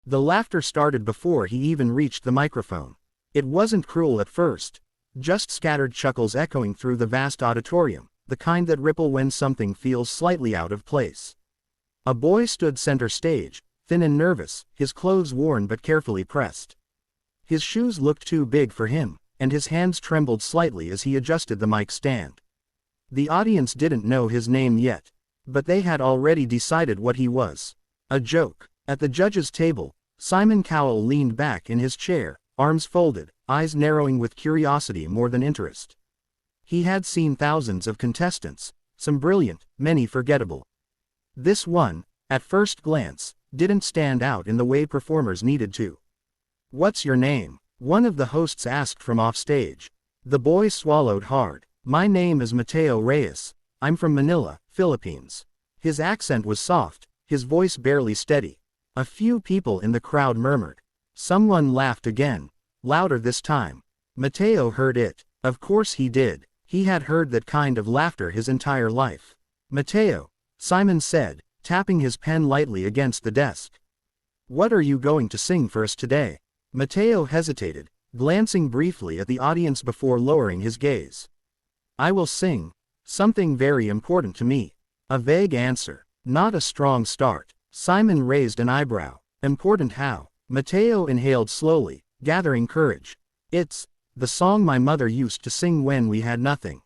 The laughter started before he even reached the microphone. It wasn't cruel at first. Just scattered chuckles echoing through the vast auditorium, the kind that ripple when something feels slightly out of place. A boy stood center stage, thin and nervous, his clothes worn but carefully pressed. His shoes looked too big for him, and his hands trembled slightly as he adjusted the mic stand. The audience didn't know his name yet, but they had already decided what he was. A joke. At the judges' table, Simon Cowell leaned back in his chair, arms folded, eyes narrowing with curiosity more than interest. He had seen thousands of contestants, some brilliant, many forgettable. This one, at first glance, didn't stand out in the way performers needed to. "What's your name?" one of the hosts asked from offstage. The boy swallowed hard. "My name is Mateo Reyes. I'm from Manila, Philippines." His accent was soft, his voice barely steady. A few people in the crowd murmured. Someone laughed again, louder this time. Mateo heard it. Of course he did. He had heard that kind of laughter his entire life. "Mateo," Simon said, tapping his pen lightly against the desk. "What are you going to sing for us today?" Mateo hesitated, glancing briefly at the audience before lowering his gaze. "I will sing something very important to me." A vague answer. Not a strong start. Simon raised an eyebrow. "Important how?" Mateo inhaled slowly, gathering courage. "It's the song my mother used to sing when we had nothing."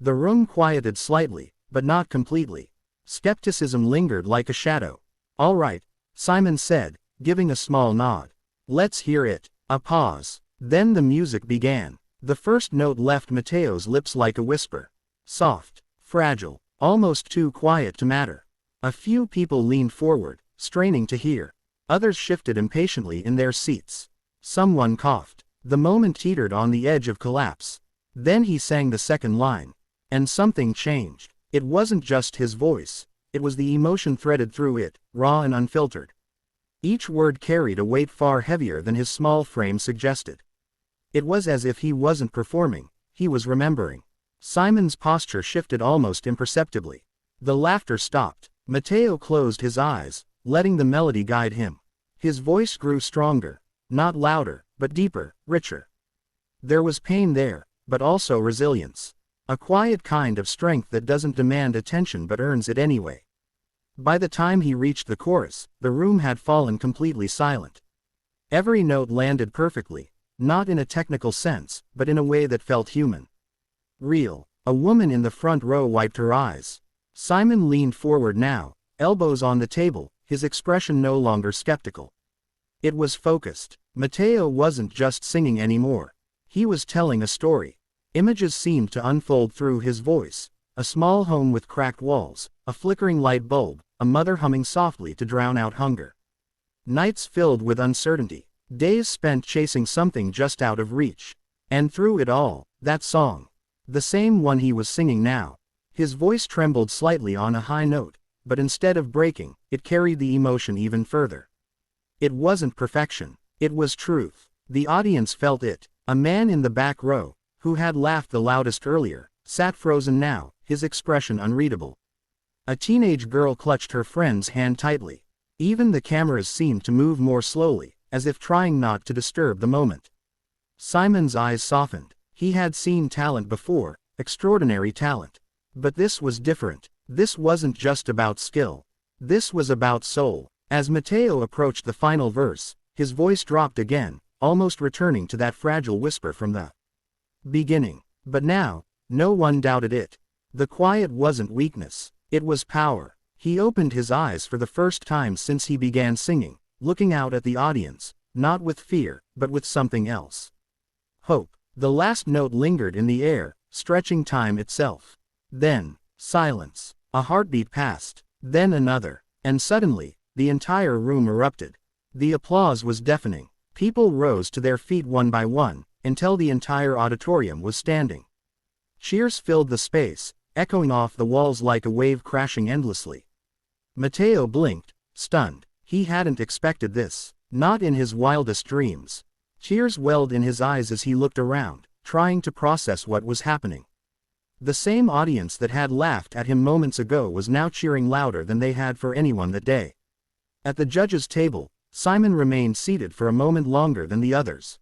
The room quieted slightly, but not completely. Skepticism lingered like a shadow. "All right," Simon said, giving a small nod. "Let's hear it." A pause. Then the music began. The first note left Mateo's lips like a whisper. Soft, fragile, almost too quiet to matter. A few people leaned forward, straining to hear. Others shifted impatiently in their seats. Someone coughed. The moment teetered on the edge of collapse. Then he sang the second line. And something changed. It wasn't just his voice. It was the emotion threaded through it, raw and unfiltered. Each word carried a weight far heavier than his small frame suggested. It was as if he wasn't performing, he was remembering. Simon's posture shifted almost imperceptibly. The laughter stopped. Mateo closed his eyes, letting the melody guide him. His voice grew stronger, not louder, but deeper, richer. There was pain there, but also resilience. A quiet kind of strength that doesn't demand attention but earns it anyway. By the time he reached the chorus, the room had fallen completely silent. Every note landed perfectly, not in a technical sense, but in a way that felt human. Real. A woman in the front row wiped her eyes. Simon leaned forward now, elbows on the table, his expression no longer skeptical. It was focused. Mateo wasn't just singing anymore. He was telling a story. Images seemed to unfold through his voice. A small home with cracked walls, a flickering light bulb, a mother humming softly to drown out hunger. Nights filled with uncertainty. Days spent chasing something just out of reach. And through it all, that song. The same one he was singing now. His voice trembled slightly on a high note, but instead of breaking, it carried the emotion even further. It wasn't perfection. It was truth. The audience felt it. A man in the back row, who had laughed the loudest earlier, sat frozen now, his expression unreadable. A teenage girl clutched her friend's hand tightly. Even the cameras seemed to move more slowly, as if trying not to disturb the moment. Simon's eyes softened. He had seen talent before, extraordinary talent. But this was different. This wasn't just about skill. This was about soul. As Mateo approached the final verse, his voice dropped again, almost returning to that fragile whisper from the beginning. But now, no one doubted it. The quiet wasn't weakness. It was power. He opened his eyes for the first time since he began singing, looking out at the audience, not with fear, but with something else. Hope. The last note lingered in the air, stretching time itself. Then, silence. A heartbeat passed. Then another. And suddenly, the entire room erupted. The applause was deafening. People rose to their feet one by one, until the entire auditorium was standing. Cheers filled the space, echoing off the walls like a wave crashing endlessly. Mateo blinked, stunned. He hadn't expected this. Not in his wildest dreams. Tears welled in his eyes as he looked around, trying to process what was happening. The same audience that had laughed at him moments ago was now cheering louder than they had for anyone that day. At the judges' table, Simon remained seated for a moment longer than the others.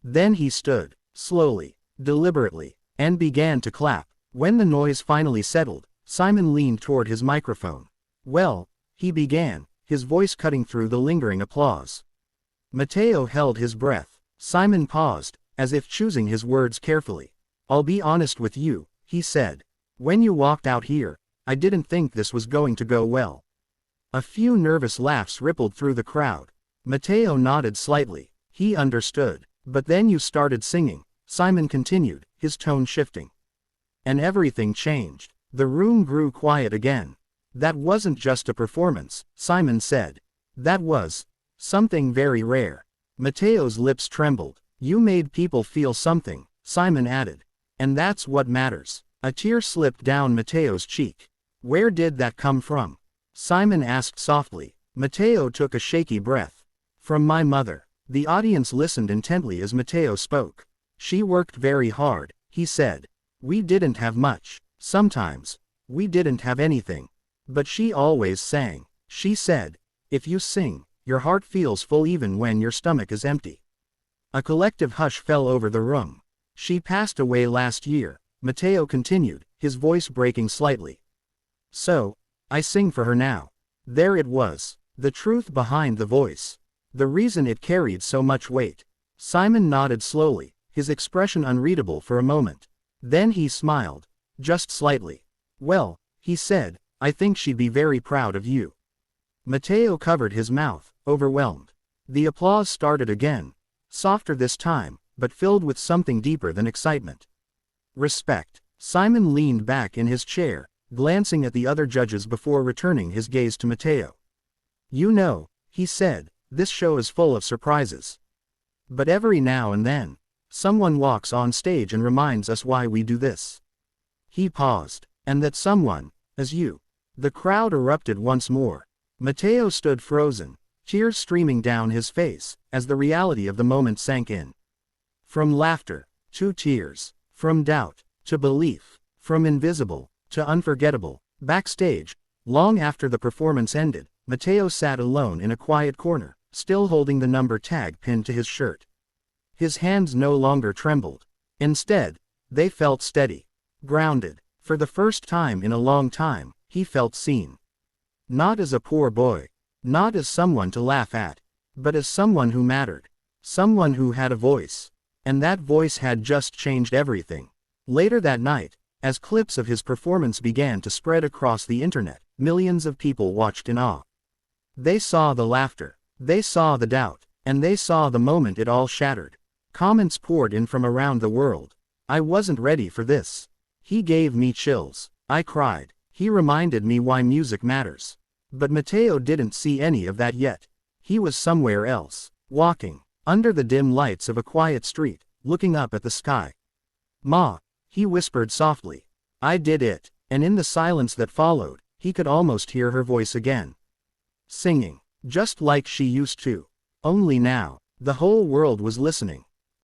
Then he stood, slowly, deliberately, and began to clap. When the noise finally settled, Simon leaned toward his microphone. "Well," he began, his voice cutting through the lingering applause. Mateo held his breath. Simon paused, as if choosing his words carefully. "I'll be honest with you," he said. "When you walked out here, I didn't think this was going to go well." A few nervous laughs rippled through the crowd. Mateo nodded slightly. He understood. "But then you started singing," Simon continued, his tone shifting. "And everything changed." The room grew quiet again. "That wasn't just a performance," Simon said. "That was something very rare." Mateo's lips trembled. "You made people feel something," Simon added. "And that's what matters." A tear slipped down Mateo's cheek. "Where did that come from?" Simon asked softly. Mateo took a shaky breath. "From my mother." The audience listened intently as Mateo spoke. "She worked very hard," he said. "We didn't have much. Sometimes, we didn't have anything. But she always sang. She said, 'If you sing, your heart feels full even when your stomach is empty.'" A collective hush fell over the room. "She passed away last year," Mateo continued, his voice breaking slightly. "So, I sing for her now." There it was, the truth behind the voice. The reason it carried so much weight. Simon nodded slowly, his expression unreadable for a moment. Then he smiled, just slightly. "Well," he said, "I think she'd be very proud of you." Mateo covered his mouth, overwhelmed. The applause started again, softer this time, but filled with something deeper than excitement. Respect. Simon leaned back in his chair, glancing at the other judges before returning his gaze to Mateo. "You know," he said, "this show is full of surprises. But every now and then, someone walks on stage and reminds us why we do this." He paused. "And that someone is you." The crowd erupted once more. Mateo stood frozen, tears streaming down his face, as the reality of the moment sank in. From laughter to tears, from doubt to belief, from invisible to unforgettable. Backstage, long after the performance ended, Mateo sat alone in a quiet corner, still holding the number tag pinned to his shirt. His hands no longer trembled. Instead, they felt steady, grounded. For the first time in a long time, he felt seen. Not as a poor boy, not as someone to laugh at, but as someone who mattered. Someone who had a voice. And that voice had just changed everything. Later that night, as clips of his performance began to spread across the internet, millions of people watched in awe. They saw the laughter, they saw the doubt, and they saw the moment it all shattered. Comments poured in from around the world. "I wasn't ready for this. He gave me chills. I cried. He reminded me why music matters." But Mateo didn't see any of that yet. He was somewhere else, walking, under the dim lights of a quiet street, looking up at the sky. "Ma," he whispered softly. "I did it." And in the silence that followed, he could almost hear her voice again. Singing, just like she used to. Only now, the whole world was listening.